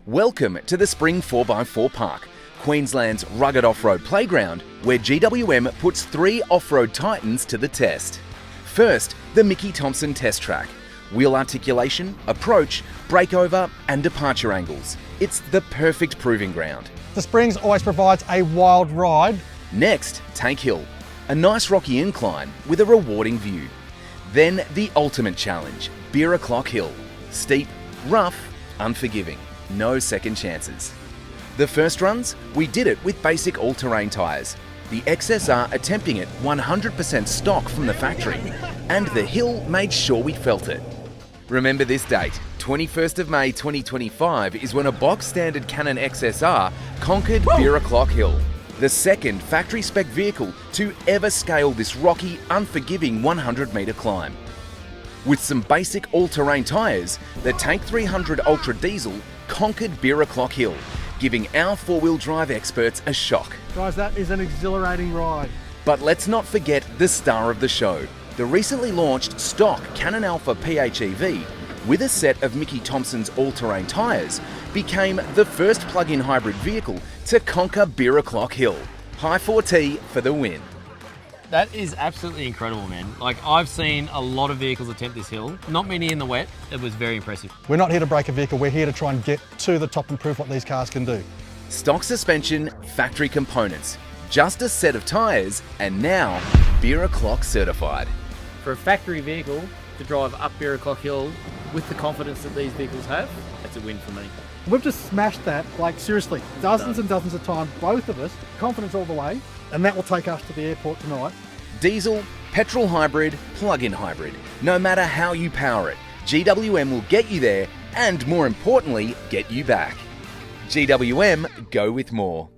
Welcome to the Spring 4x4 Park, Queensland's rugged off-road playground, where GWM puts 3 off-road titans to the test. First, the Mickey Thompson test track. Wheel articulation, approach, breakover and departure angles. It's the perfect proving ground. The Springs always provides a wild ride. Next, Tank Hill, a nice rocky incline with a rewarding view. Then the ultimate challenge, Beer O'Clock Hill. Steep, rough, unforgiving. No second chances. The first runs, we did it with basic all-terrain tyres. The XSR attempting it 100% stock from the factory, and the hill made sure we felt it. Remember this date, 21st of May 2025 is when a box-standard Canon XSR conquered Beer O'Clock Hill, the second factory-spec vehicle to ever scale this rocky, unforgiving 100-metre climb. With some basic all-terrain tyres, the Tank 300 Ultra Diesel conquered Beer O'Clock Hill, giving our four-wheel drive experts a shock. Guys, that is an exhilarating ride. But let's not forget the star of the show, the recently launched stock Canon Alpha PHEV, with a set of Mickey Thompson's all-terrain tyres, became the first plug-in hybrid vehicle to conquer Beer O'Clock Hill. High 4T for the win. That is absolutely incredible, man. Like, I've seen a lot of vehicles attempt this hill. Not many in the wet. It was very impressive. We're not here to break a vehicle, we're here to try and get to the top and prove what these cars can do. Stock suspension, factory components, just a set of tyres, and now Beer O'Clock certified. For a factory vehicle to drive up Beer O'Clock Hill with the confidence that these vehicles have, that's a win for me. We've just smashed that, like seriously, dozens and dozens of times, both of us, confidence all the way, and that will take us to the airport tonight. Diesel, petrol hybrid, plug-in hybrid. No matter how you power it, GWM will get you there and, more importantly, get you back. GWM, go with more.